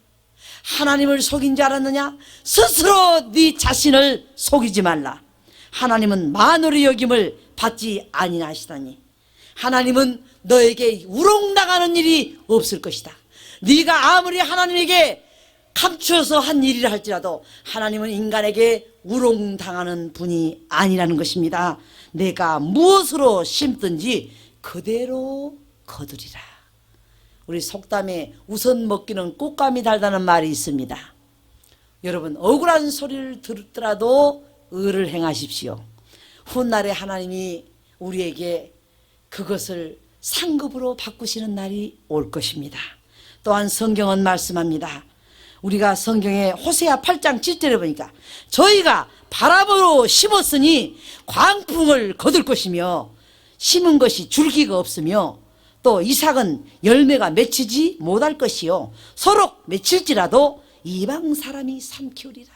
하나님을 속인 줄 알았느냐? 스스로 네 자신을 속이지 말라. 하나님은 만월의 여김을 받지 아니하시다니. 하나님은 너에게 우롱당하는 일이 없을 것이다. 네가 아무리 하나님에게 감추어서 한 일이라 할지라도 하나님은 인간에게 우롱당하는 분이 아니라는 것입니다. 내가 무엇으로 심든지 그대로 거두리라. 우리 속담에 우선 먹기는 꽃감이 달다는 말이 있습니다. 여러분, 억울한 소리를 듣더라도 의를 행하십시오. 훗날에 하나님이 우리에게 그것을 상급으로 바꾸시는 날이 올 것입니다. 또한 성경은 말씀합니다. 우리가 성경에 호세아 8장 7절에 보니까 저희가 바람으로 심었으니 광풍을 거둘 것이며 심은 것이 줄기가 없으며 또 이삭은 열매가 맺히지 못할 것이요 서로 맺힐지라도 이방 사람이 삼키우리라.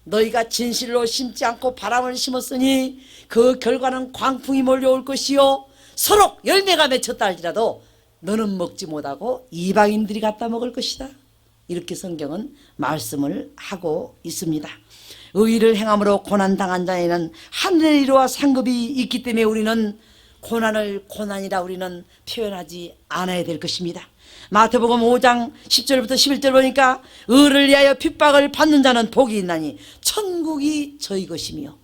너희가 진실로 심지 않고 바람을 심었으니 그 결과는 광풍이 몰려올 것이요 서로 열매가 맺혔다 할지라도 너는 먹지 못하고 이방인들이 갖다 먹을 것이다. 이렇게 성경은 말씀을 하고 있습니다. 의의를 행함으로 고난당한 자에는 하늘의 일과 상급이 있기 때문에 우리는 고난을 고난이라 우리는 표현하지 않아야 될 것입니다. 마태복음 5장 10절부터 11절 보니까 의를 위하여 핍박을 받는 자는 복이 있나니 천국이 저희 것이며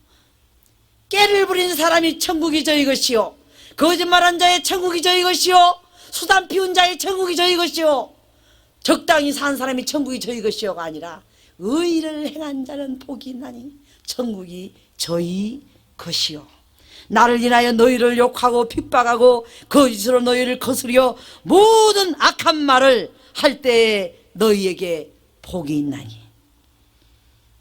깨를 부린 사람이 천국이 저희 것이요 거짓말한 자의 천국이 저희 것이요 수단 피운 자의 천국이 저희 것이요 적당히 산 사람이 천국이 저희 것이요가 아니라 의를 행한 자는 복이 있나니 천국이 저희 것이요 나를 인하여 너희를 욕하고 핍박하고 거짓으로 너희를 거스려 모든 악한 말을 할 때에 너희에게 복이 있나니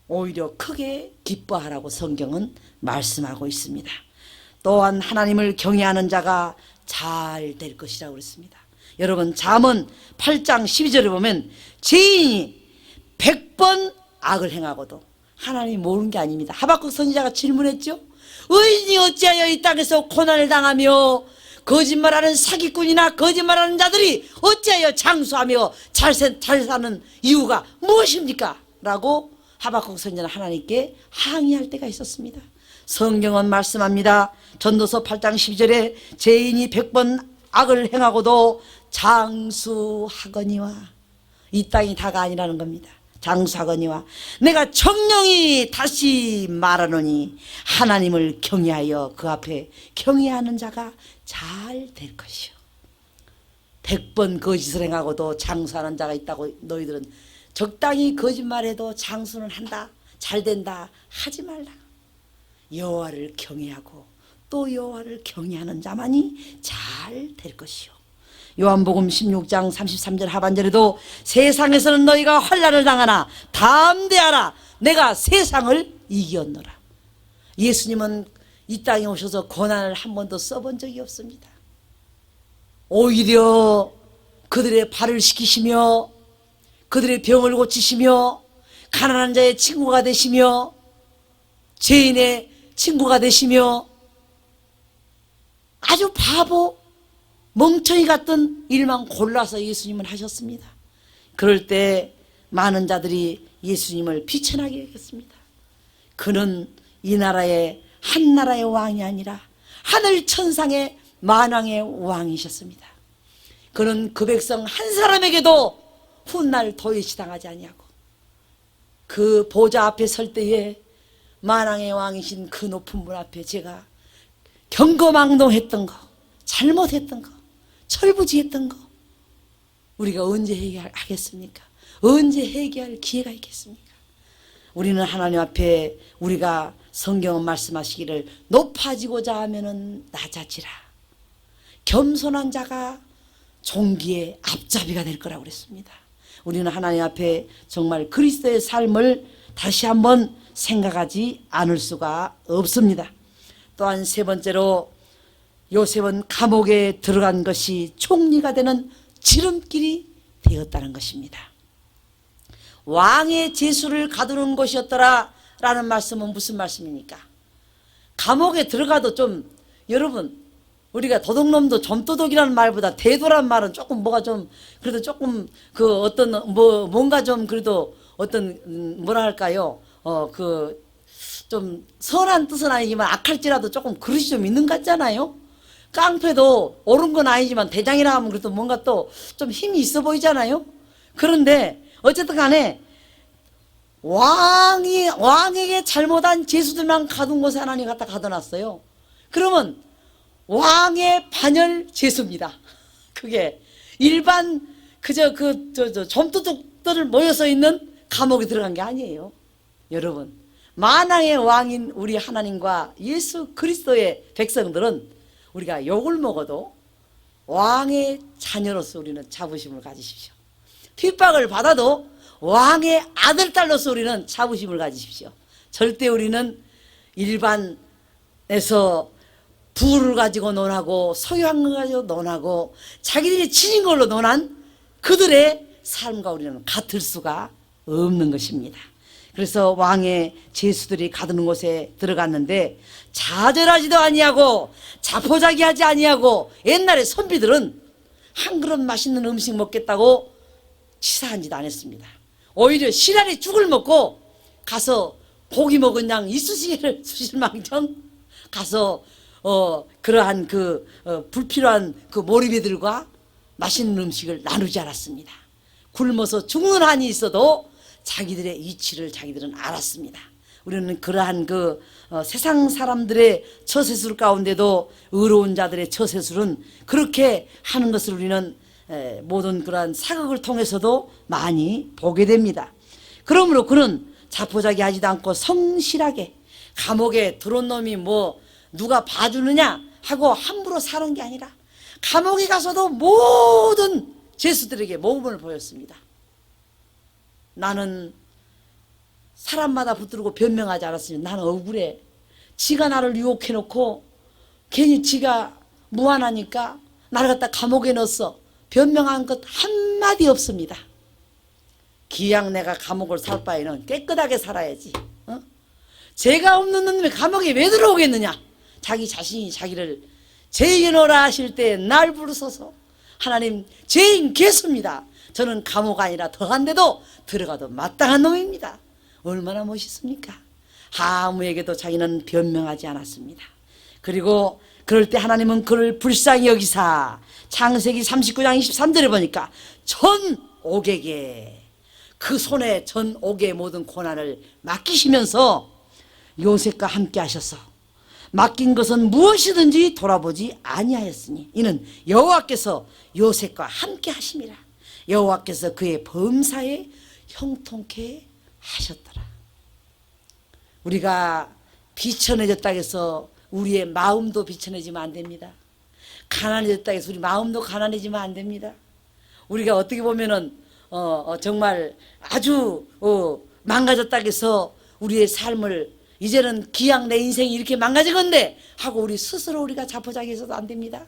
오히려 크게 기뻐하라고 성경은 말씀하고 있습니다. 또한 하나님을 경외하는 자가 잘 될 것이라고 그랬습니다. 여러분, 잠언 8장 12절에 보면 죄인이 100번 악을 행하고도 하나님이 모르는 게 아닙니다. 하박국 선지자가 질문했죠. 의인이 어찌하여 이 땅에서 고난을 당하며 거짓말하는 사기꾼이나 거짓말하는 자들이 어찌하여 장수하며 잘 사는 이유가 무엇입니까? 라고 하박국 선지자는 하나님께 항의할 때가 있었습니다. 성경은 말씀합니다. 전도서 8장 12절에 죄인이 100번 악을 행하고도 장수하거니와 이 땅이 다가 아니라는 겁니다. 장수하거니와 내가 정령이 다시 말하노니 하나님을 경외하여 그 앞에 경외하는 자가 잘 될 것이요 100번 거짓을 행하고도 장수하는 자가 있다고 너희들은 적당히 거짓말해도 장수는 한다 잘 된다 하지 말라. 여호와를 경외하고 또 여호와를 경외하는 자만이 잘 될 것이요 요한복음 16장 33절 하반절에도 세상에서는 너희가 환난을 당하나 담대하라 내가 세상을 이겼노라. 예수님은 이 땅에 오셔서 고난을 한 번도 써본 적이 없습니다. 오히려 그들의 발을 시키시며 그들의 병을 고치시며 가난한 자의 친구가 되시며 죄인의 친구가 되시며 아주 바보 멍청이 같던 일만 골라서 예수님을 하셨습니다. 그럴 때 많은 자들이 예수님을 비천하게 여겼습니다. 그는 이 나라의 한 나라의 왕이 아니라 하늘 천상의 만왕의 왕이셨습니다. 그는 그 백성 한 사람에게도 훗날 도외시 당하지 아니하고 그 보좌 앞에 설 때에 만왕의 왕이신 그 높은 분 앞에 제가 경거망동했던 거 잘못했던 거 철부지했던 거 우리가 언제 회개하겠습니까? 언제 회개할 기회가 있겠습니까? 우리는 하나님 앞에 우리가 성경은 말씀하시기를 높아지고자 하면은 낮아지라. 겸손한 자가 종기의 앞잡이가 될 거라고 그랬습니다. 우리는 하나님 앞에 정말 그리스도의 삶을 다시 한번 생각하지 않을 수가 없습니다. 또한 세 번째로 요셉은 감옥에 들어간 것이 총리가 되는 지름길이 되었다는 것입니다. 왕의 제수를 가두는 곳이었더라 라는 말씀은 무슨 말씀입니까? 감옥에 들어가도 좀, 여러분, 우리가 도둑놈도 좀도둑이라는 말보다 대도란 말은 조금 뭐가 좀 그래도 조금 그 어떤 뭔가 좀 그래도 어떤 뭐라 할까요? 그 좀 선한 뜻은 아니지만 악할지라도 조금 그릇이 좀 있는 것 같잖아요. 깡패도 옳은 건 아니지만 대장이라 하면 그래도 뭔가 또 좀 힘이 있어 보이잖아요. 그런데 어쨌든 간에 왕에게 잘못한 제수들만 가둔 곳에 하나님 갖다 가둬놨어요. 그러면 왕의 반열 제수입니다. 그게 일반 그저 좀도둑들을 모여서 있는 감옥에 들어간 게 아니에요. 여러분, 만왕의 왕인 우리 하나님과 예수 그리스도의 백성들은 우리가 욕을 먹어도 왕의 자녀로서 우리는 자부심을 가지십시오. 핍박을 받아도 왕의 아들, 딸로서 우리는 자부심을 가지십시오. 절대 우리는 일반에서 부를 가지고 논하고 소유한 걸 가지고 논하고 자기들이 지닌 걸로 논한 그들의 삶과 우리는 같을 수가 없는 것입니다. 그래서 왕의 제수들이 가두는 곳에 들어갔는데 좌절하지도 아니하고 자포자기하지 아니하고, 옛날에 선비들은 한 그릇 맛있는 음식 먹겠다고 치사한 짓 안 했습니다. 오히려 시라리 죽을 먹고 가서 고기 먹은 양 이쑤시개를 수실망정 가서 그러한 불필요한 그 몰입이들과 맛있는 음식을 나누지 않았습니다. 굶어서 죽는 한이 있어도 자기들의 이치를 자기들은 알았습니다. 우리는 그러한 세상 사람들의 처세술 가운데도 의로운 자들의 처세술은 그렇게 하는 것을 우리는 모든 그러한 사극을 통해서도 많이 보게 됩니다. 그러므로 그는 자포자기하지도 않고 성실하게, 감옥에 들어온 놈이 뭐 누가 봐주느냐 하고 함부로 사는 게 아니라 감옥에 가서도 모든 죄수들에게 모범을 보였습니다. 나는 사람마다 붙들고 변명하지 않았으면 나는 억울해. 지가 나를 유혹해놓고 괜히 지가 무한하니까 나를 갖다 감옥에 넣었어. 변명한 것 한마디 없습니다. 기왕 내가 감옥을 살 바에는 깨끗하게 살아야지. 죄가 없는 놈이 감옥에 왜 들어오겠느냐. 자기 자신이 자기를 죄인으로라 하실 때 날 부르소서. 하나님, 죄인 개수입니다. 저는 감옥 아니라 더한데도 들어가도 마땅한 놈입니다. 얼마나 멋있습니까? 아무에게도 자기는 변명하지 않았습니다. 그리고 그럴 때 하나님은 그를 불쌍히 여기사, 창세기 39장 23절에 보니까 전 옥에게, 그 손에 전 옥의 모든 고난을 맡기시면서 요셉과 함께 하셔서 맡긴 것은 무엇이든지 돌아보지 아니하였으니 이는 여호와께서 요셉과 함께 하심이라. 여호와께서 그의 범사에 형통케 하셨더라. 우리가 비천해졌다 해서 우리의 마음도 비천해지면 안 됩니다. 가난해졌다 해서 우리 마음도 가난해지면 안 됩니다. 우리가 어떻게 보면은 정말 아주 망가졌다 해서 우리의 삶을 이제는 기왕 내 인생이 이렇게 망가진 건데 하고 우리 스스로 우리가 자포자기해서도 안 됩니다.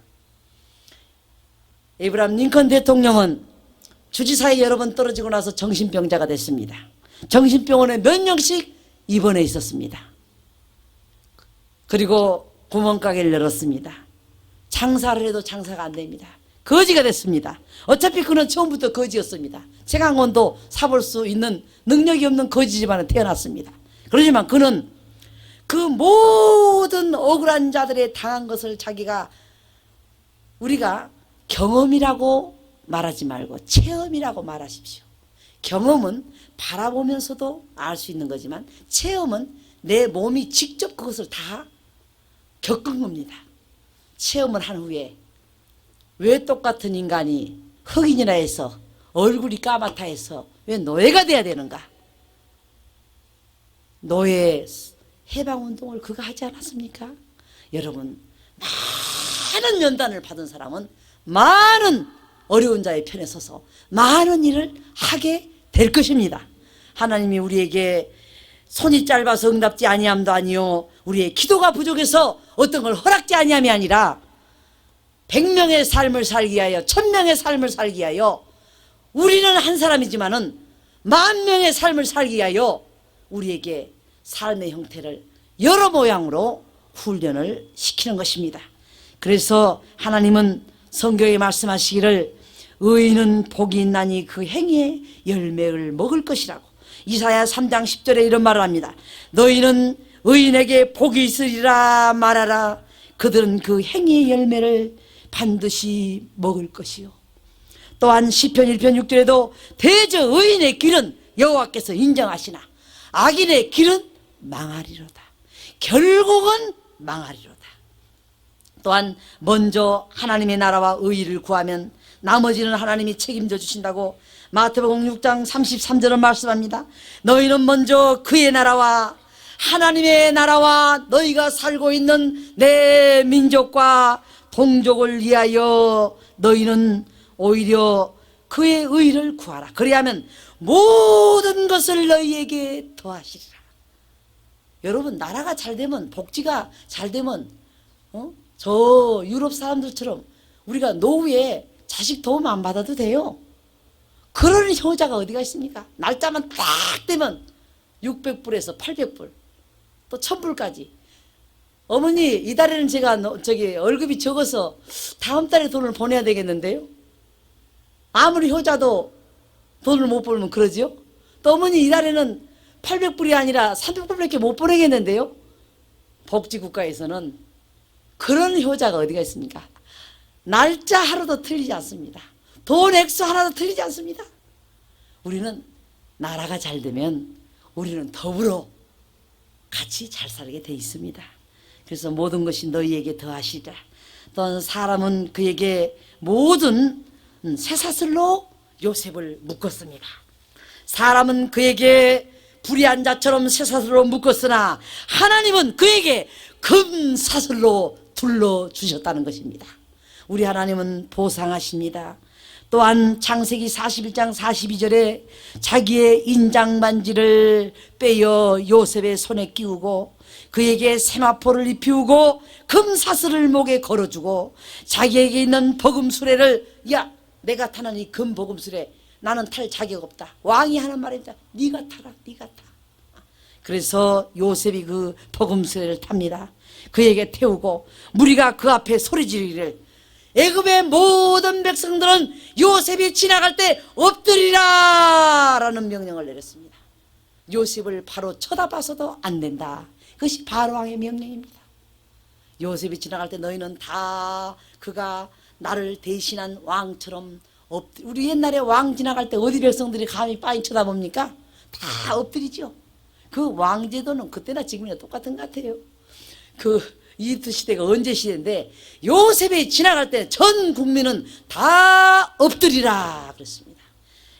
에이브라함 링컨 대통령은 주지사에 여러 번 떨어지고 나서 정신병자가 됐습니다. 정신병원에 몇 년씩 입원해 있었습니다. 그리고 구멍가게를 열었습니다. 장사를 해도 장사가 안 됩니다. 거지가 됐습니다. 어차피 그는 처음부터 거지였습니다. 채광원도 사볼 수 있는 능력이 없는 거지 집안에 태어났습니다. 그러지만 그는 그 모든 억울한 자들의 당한 것을 우리가 경험이라고 말하지 말고 체험이라고 말하십시오. 경험은 바라보면서도 알 수 있는 거지만 체험은 내 몸이 직접 그것을 다 겪은 겁니다. 체험을 한 후에 왜 똑같은 인간이 흑인이라 해서 얼굴이 까맣다 해서 왜 노예가 돼야 되는가? 노예 해방운동을 그가 하지 않았습니까? 여러분, 많은 연단을 받은 사람은 많은 어려운 자의 편에 서서 많은 일을 하게 될 것입니다. 하나님이 우리에게 손이 짧아서 응답지 아니함도 아니요, 우리의 기도가 부족해서 어떤 걸 허락지 아니함이 아니라 100명의 삶을 살기 위하여 1000명의 삶을 살기 위하여 우리는 한 사람이지만은 10,000명의 삶을 살기 위하여 우리에게 삶의 형태를 여러 모양으로 훈련을 시키는 것입니다. 그래서 하나님은 성경에 말씀하시기를 의인은 복이 있나니 그 행위의 열매를 먹을 것이라고, 이사야 3장 10절에 이런 말을 합니다. 너희는 의인에게 복이 있으리라 말하라. 그들은 그 행위의 열매를 반드시 먹을 것이요. 또한 시편 1편 6절에도 대저 의인의 길은 여호와께서 인정하시나 악인의 길은 망하리로다. 결국은 망하리로다. 또한 먼저 하나님의 나라와 의의를 구하면 나머지는 하나님이 책임져 주신다고 마태복음 6장 33절은 말씀합니다. 너희는 먼저 그의 나라와 하나님의 나라와 너희가 살고 있는 내 민족과 동족을 위하여 너희는 오히려 그의 의를 구하라. 그리하면 모든 것을 너희에게 더하시리라. 여러분, 나라가 잘 되면, 복지가 잘 되면 저 유럽 사람들처럼 우리가 노후에 자식 도움 안 받아도 돼요. 그런 효자가 어디가 있습니까? 날짜만 딱 되면 600불에서 800불 또 1000불까지. 어머니, 이달에는 제가 월급이 적어서 다음 달에 돈을 보내야 되겠는데요. 아무리 효자도 돈을 못 벌면 그러지요. 또 어머니, 이달에는 800불이 아니라 300불밖에 못 보내겠는데요. 복지국가에서는 그런 효자가 어디가 있습니까? 날짜 하루도 틀리지 않습니다. 돈 액수 하나도 틀리지 않습니다. 우리는 나라가 잘 되면 우리는 더불어 같이 잘 살게 돼 있습니다. 그래서 모든 것이 너희에게 더하시리라. 또 사람은 그에게 모든 쇠사슬로 요셉을 묶었습니다. 사람은 그에게 불의한 자처럼 쇠사슬로 묶었으나 하나님은 그에게 금사슬로 둘러주셨다는 것입니다. 우리 하나님은 보상하십니다. 또한 창세기 41장 42절에 자기의 인장반지를 빼어 요셉의 손에 끼우고 그에게 세마포를 입히우고 금사슬을 목에 걸어주고 자기에게 있는 버금수레를, 야, 내가 타는 이 금버금수레 나는 탈 자격 없다. 왕이 하는 말입니다. 네가 타라, 네가 타. 그래서 요셉이 그 버금수레를 탑니다. 그에게 태우고 무리가 그 앞에 소리 지르기를 애굽의 모든 백성들은 요셉이 지나갈 때 엎드리라 라는 명령을 내렸습니다. 요셉을 바로 쳐다봐서도 안 된다. 그것이 바로왕의 명령입니다. 요셉이 지나갈 때 너희는 다 그가 나를 대신한 왕처럼 우리 옛날에 왕 지나갈 때 어디 백성들이 감히 빠이 쳐다봅니까? 다 엎드리죠. 그 왕제도는 그때나 지금이나 똑같은 것 같아요. 그 이집트 시대가 언제 시대인데 요셉이 지나갈 때 전 국민은 다 엎드리라 그랬습니다.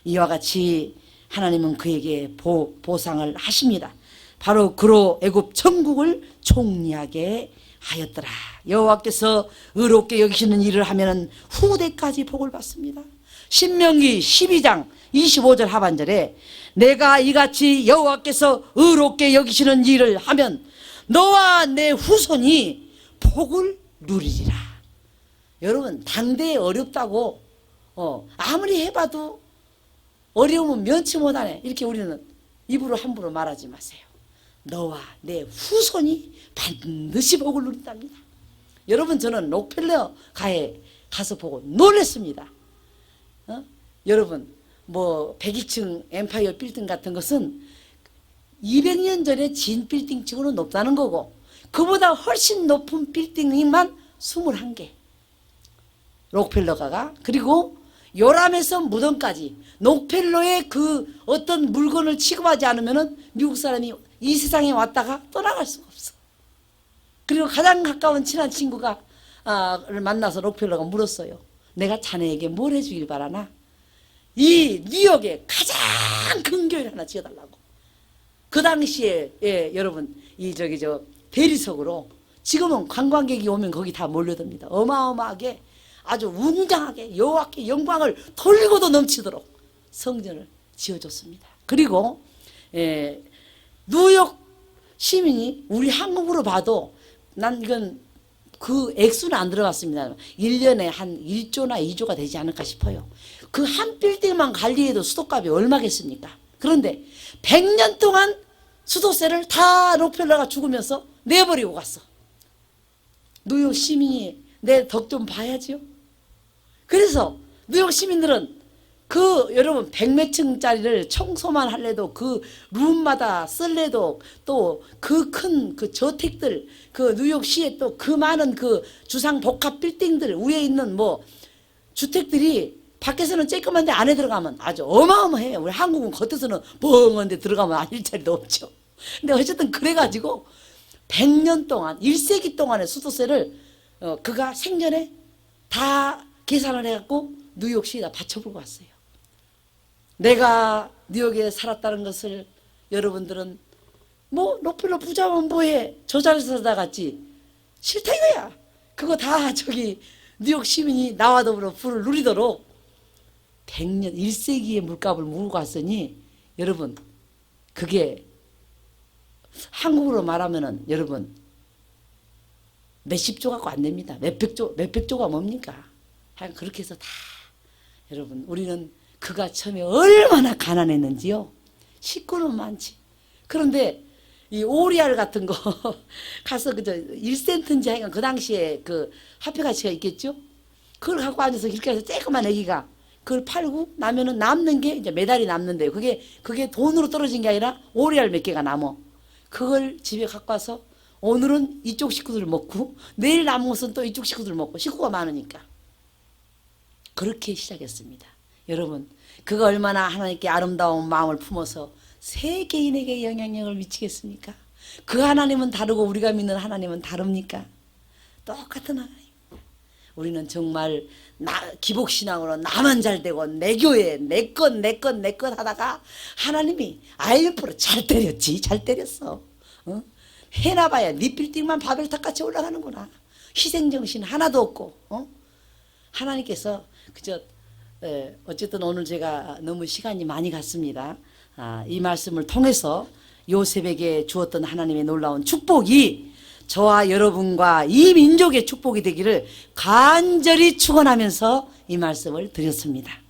이와 같이 하나님은 그에게 보상을 하십니다. 바로 그로 애굽 천국을 총리하게 하였더라. 여호와께서 의롭게 여기시는 일을 하면은 후대까지 복을 받습니다. 신명기 12장 25절 하반절에 내가 이같이 여호와께서 의롭게 여기시는 일을 하면 너와 내 후손이 복을 누리리라. 여러분, 당대에 어렵다고 아무리 해봐도 어려우면 면치 못하네, 이렇게 우리는 입으로 함부로 말하지 마세요. 너와 내 후손이 반드시 복을 누린답니다. 여러분, 저는 록펠러가에 가서 보고 놀랐습니다. 여러분, 뭐 102층 엠파이어 빌딩 같은 것은 200년 전에 진 빌딩 치고는 높다는 거고, 그보다 훨씬 높은 빌딩만 21개 록펠러가가, 그리고 요람에서 무덤까지 록펠러의 그 어떤 물건을 취급하지 않으면은 미국 사람이 이 세상에 왔다가 떠나갈 수가 없어. 그리고 가장 가까운 친한 친구가 만나서 록펠러가 물었어요. 내가 자네에게 뭘 해주길 바라나? 이 뉴욕에 가장 큰 교회를 하나 지어달라고. 그 당시에 여러분 이 저기 저 대리석으로 지금은 관광객이 오면 거기 다 몰려듭니다. 어마어마하게 아주 웅장하게 여호와께 영광을 돌리고도 넘치도록 성전을 지어줬습니다. 그리고 뉴욕 시민이 우리 한국으로 봐도 난 이건 그 액수는 안 들어갔습니다. 1년에 한 1조나 2조가 되지 않을까 싶어요. 그 한 빌딩만 관리해도 수도값이 얼마겠습니까? 그런데 100년 동안 수도세를 다 록펠러가 죽으면서 내버리고 갔어. 뉴욕 시민이 내 덕 좀 봐야지요. 그래서 뉴욕 시민들은 그 여러분 100몇 층짜리를 청소만 할래도 그 룸마다 쓸래도 또 그 큰 그 저택들 그 뉴욕시에 또 그 많은 그 주상 복합 빌딩들 위에 있는 뭐 주택들이 밖에서는 쬐끄만데 안에 들어가면 아주 어마어마해요. 우리 한국은 겉에서는 벙한데 들어가면 앉을 자리도 없죠. 근데 어쨌든 그래가지고 100년 동안 1세기 동안의 수도세를 그가 생전에 다 계산을 해갖고 뉴욕시에다 바쳐보고 왔어요. 내가 뉴욕에 살았다는 것을 여러분들은 뭐 록펠러 부자면 뭐해 저 자리에서 살다 갔지 싫다 이거야. 그거 다 저기 뉴욕 시민이 나와 더불어 부를 누리도록 100년 1세기의 물값을 물고 왔으니 여러분 그게 한국으로 말하면은 여러분 몇십 조 갖고 안 됩니다. 몇백 조가 뭡니까? 하여간 그렇게 해서 다 여러분 우리는 그가 처음에 얼마나 가난했는지요. 식구는 많지. 그런데 이 오리알 같은 거 가서 그저 1센트인지 하여간 그 당시에 그 화폐 가치가 있겠죠. 그걸 갖고 앉아서 길가에서 쬐끄만 애기가 그걸 팔고 나면은 남는 게 이제 메달이 남는데요. 그게 돈으로 떨어진 게 아니라 오리알 몇 개가 남어. 그걸 집에 갖고 와서 오늘은 이쪽 식구들 먹고 내일 남은 것은 또 이쪽 식구들 먹고 식구가 많으니까 그렇게 시작했습니다. 여러분 그가 얼마나 하나님께 아름다운 마음을 품어서 세계인에게 영향력을 미치겠습니까? 그 하나님은 다르고 우리가 믿는 하나님은 다릅니까? 똑같은 하나님. 우리는 정말 기복신앙으로 나만 잘 되고 내 교회 내 것 하다가 하나님이 IMF로 잘 때렸지. 잘 때렸어. 해놔봐야 네 빌딩만 바벨탑같이 올라가는구나. 희생정신 하나도 없고 하나님께서 그저 어쨌든 오늘 제가 너무 시간이 많이 갔습니다. 이 말씀을 통해서 요셉에게 주었던 하나님의 놀라운 축복이 저와 여러분과 이 민족의 축복이 되기를 간절히 축원하면서 이 말씀을 드렸습니다.